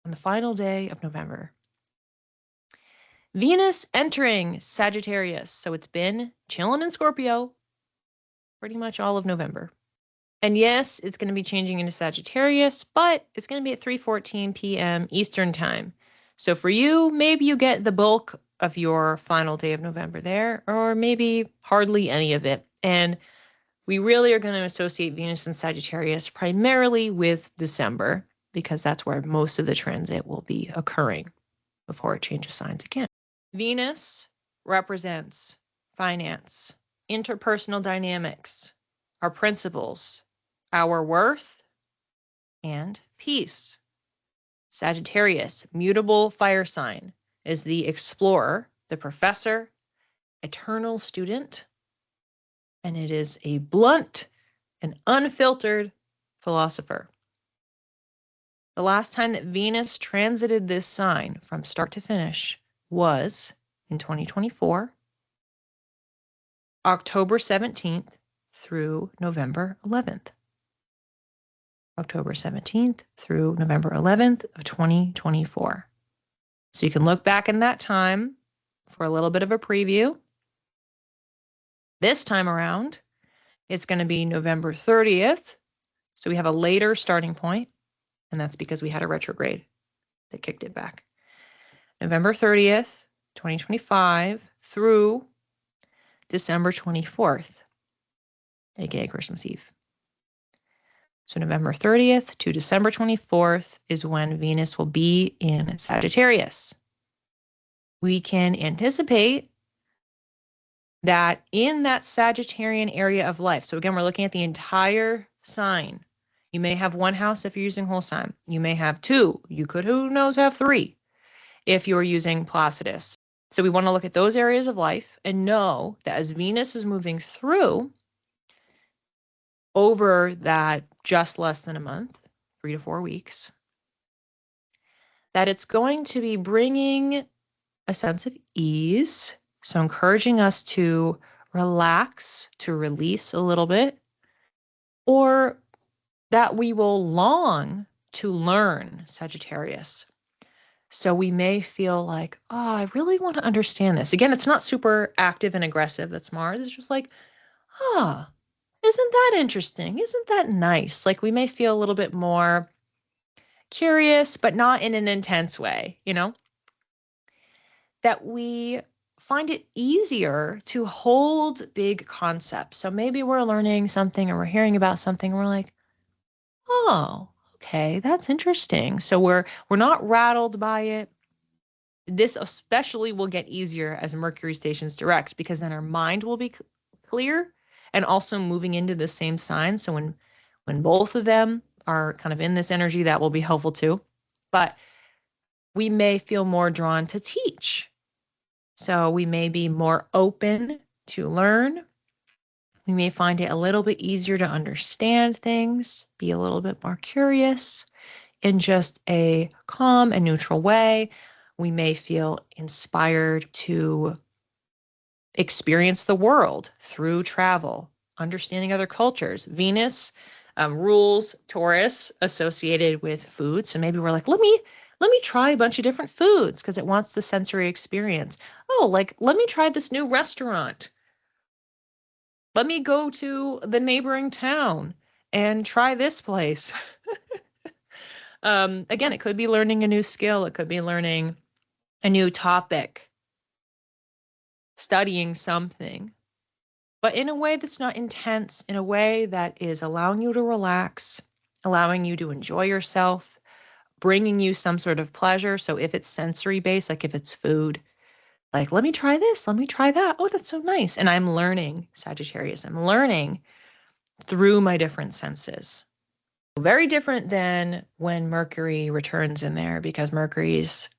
on the final day of November. Venus entering Sagittarius. So it's been chilling in Scorpio pretty much all of November. And yes, it's going to be changing into Sagittarius, but it's going to be at 3:14 p.m. Eastern time. So for you, maybe you get the bulk of your final day of November there, or maybe hardly any of it. And we really are going to associate Venus and Sagittarius primarily with December, because that's where most of the transit will be occurring before it changes signs again. Venus represents finance, interpersonal dynamics, our principles, our worth, and peace. Sagittarius, mutable fire sign, is the explorer, the professor, eternal student, and it is a blunt and unfiltered philosopher. The last time that Venus transited this sign from start to finish was in 2024, October 17th through November 11th. October 17th through November 11th of 2024. So you can look back in that time for a little bit of a preview. This time around, it's going to be November 30th. So we have a later starting point, and that's because we had a retrograde that kicked it back. November 30th, 2025 through December 24th, aka Christmas Eve. So November 30th to December 24th is when Venus will be in Sagittarius. We can anticipate that in that Sagittarian area of life, so again, we're looking at the entire sign. You may have one house if you're using whole sign. You may have two. You could, who knows, have three if you're using Placidus. So we want to look at those areas of life and know that as Venus is moving through over that just less than a month, 3 to 4 weeks, that it's going to be bringing a sense of ease. So encouraging us to relax, to release a little bit, or that we will long to learn, Sagittarius. So we may feel like, oh, I really want to understand this. Again, it's not super active and aggressive. That's Mars. It's just like, isn't that interesting? Isn't that nice? Like we may feel a little bit more curious, but not in an intense way, that we find it easier to hold big concepts. So maybe we're learning something or we're hearing about something and we're like, oh, okay, that's interesting. So we're not rattled by it. This especially will get easier as Mercury stations direct, because then our mind will be clear and also moving into the same sign. So when both of them are kind of in this energy, that will be helpful too. But we may feel more drawn to teach. So we may be more open to learn. We may find it a little bit easier to understand things, be a little bit more curious in just a calm and neutral way. We may feel inspired to experience the world through travel, understanding other cultures. Venus rules Taurus associated with food. So maybe we're like, let me try a bunch of different foods because it wants the sensory experience. Oh, like, let me try this new restaurant. Let me go to the neighboring town and try this place. Again, it could be learning a new skill. It could be learning a new topic, studying something, but in a way that's not intense, in a way that is allowing you to relax, allowing you to enjoy yourself, bringing you some sort of pleasure. So if it's sensory based, like if it's food, like, let me try this, let me try that. Oh, that's so nice. And I'm learning, Sagittarius, I'm learning through my different senses. Very different than when Mercury returns in there, because Mercury's,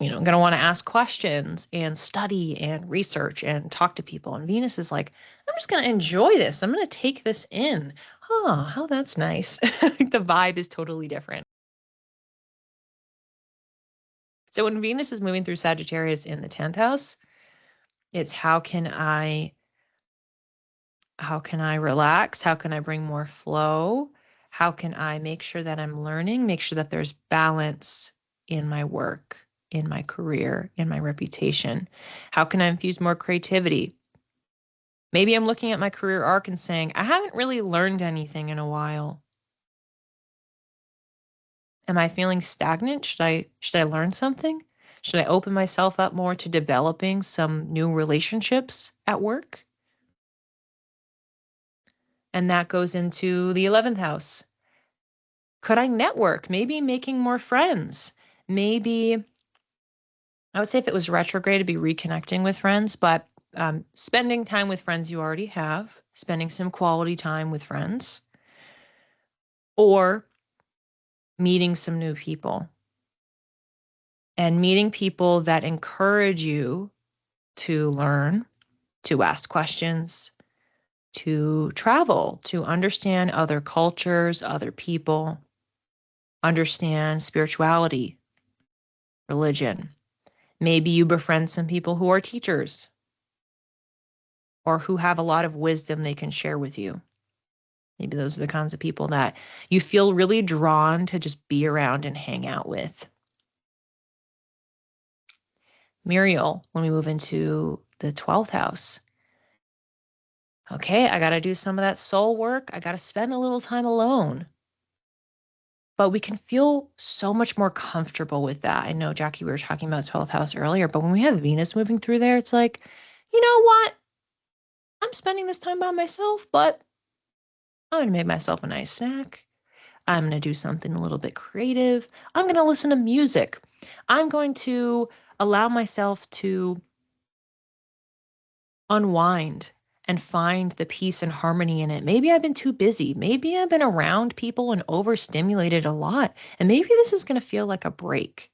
going to want to ask questions and study and research and talk to people. And Venus is like, I'm just going to enjoy this. I'm going to take this in. Oh, how that's nice. The vibe is totally different. So when Venus is moving through Sagittarius in the 10th house, it's how can I relax? How can I bring more flow? How can I make sure that I'm learning, make sure that there's balance in my work, in my career, in my reputation? How can I infuse more creativity? Maybe I'm looking at my career arc and saying, I haven't really learned anything in a while. Am I feeling stagnant? Should I learn something? Should I open myself up more to developing some new relationships at work? And that goes into the 11th house. Could I network? Maybe making more friends. Maybe I would say if it was retrograde, it'd be reconnecting with friends, but spending time with friends you already have, spending some quality time with friends, or meeting some new people and meeting people that encourage you to learn, to ask questions, to travel, to understand other cultures, other people, understand spirituality, religion. Maybe you befriend some people who are teachers or who have a lot of wisdom they can share with you. Maybe those are the kinds of people that you feel really drawn to just be around and hang out with. Muriel, when we move into the 12th house, okay, I got to do some of that soul work. I got to spend a little time alone. But we can feel so much more comfortable with that. I know, Jackie, we were talking about 12th house earlier, but when we have Venus moving through there, it's like, you know what? I'm spending this time by myself, but I'm going to make myself a nice snack. I'm going to do something a little bit creative. I'm going to listen to music. I'm going to allow myself to unwind and find the peace and harmony in it. Maybe I've been too busy. Maybe I've been around people and overstimulated a lot. And maybe this is going to feel like a break.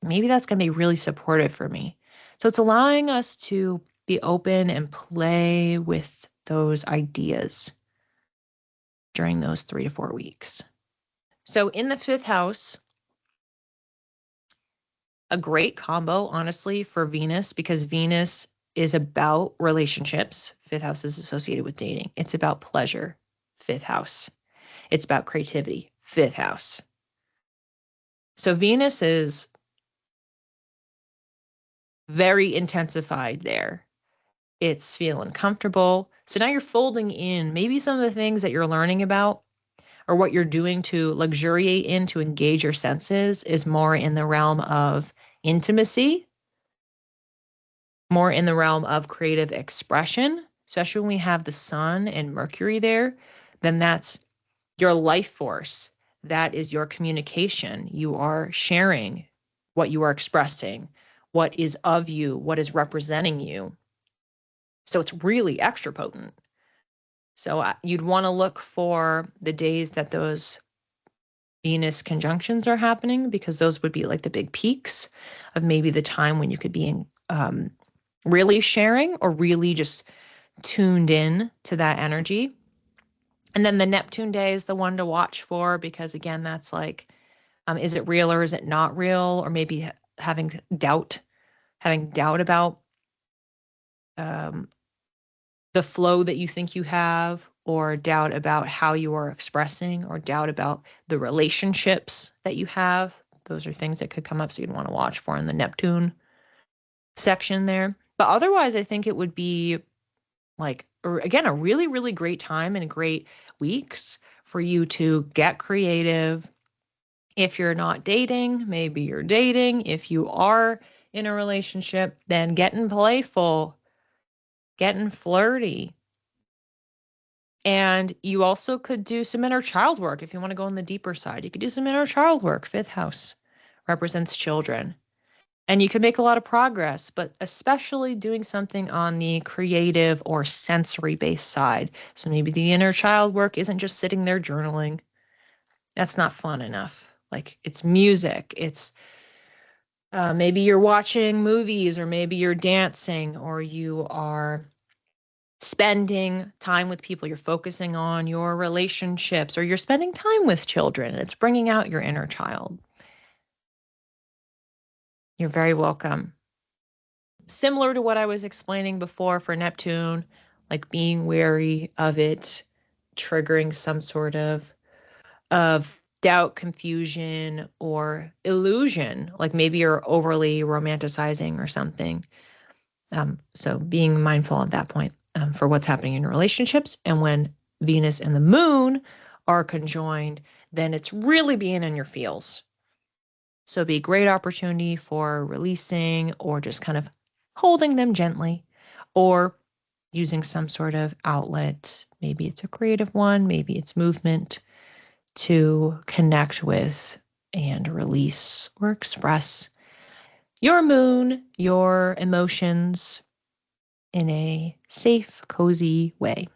Maybe that's going to be really supportive for me. So it's allowing us to be open and play with those ideas during those 3 to 4 weeks. So in the 5th house, a great combo, honestly, for Venus, because Venus is about relationships. 5th house is associated with dating. It's about pleasure. 5th house. It's about creativity. 5th house. So Venus is very intensified there. It's feeling comfortable. So now you're folding in maybe some of the things that you're learning about or what you're doing to luxuriate in to engage your senses is more in the realm of intimacy, more in the realm of creative expression, especially when we have the sun and Mercury there, then that's your life force. That is your communication. You are sharing what you are expressing, what is of you, what is representing you. So it's really extra potent. So you'd want to look for the days that those Venus conjunctions are happening, because those would be like the big peaks of maybe the time when you could be in, really sharing or really just tuned in to that energy. And then the Neptune day is the one to watch for, because again, that's like, is it real or is it not real? Or maybe having doubt about um, the flow that you think you have, or doubt about how you are expressing, or doubt about the relationships that you have. Those are things that could come up, so you'd want to watch for in the Neptune section there. But otherwise, I think it would be like, or again, a really, really great time and great weeks for you to get creative. If you're not dating, maybe you're dating. If you are in a relationship, then getting playful, getting flirty. And you also could do some inner child work if you want to go on the deeper side. You could do some inner child work. 5th house represents children. And you can make a lot of progress, but especially doing something on the creative or sensory based side. So maybe the inner child work isn't just sitting there journaling. That's not fun enough. Like, it's music. It's maybe you're watching movies, or maybe you're dancing, or you are spending time with people. You're focusing on your relationships, or you're spending time with children. It's bringing out your inner child. You're very welcome. Similar to what I was explaining before for Neptune, like being wary of it triggering some sort of doubt, confusion, or illusion. Like maybe you're overly romanticizing or something. So being mindful at that point for what's happening in your relationships. And when Venus and the moon are conjoined, then it's really being in your feels. So it'd be a great opportunity for releasing or just kind of holding them gently or using some sort of outlet. Maybe it's a creative one, maybe it's movement to connect with and release or express your moon, your emotions in a safe, cozy way.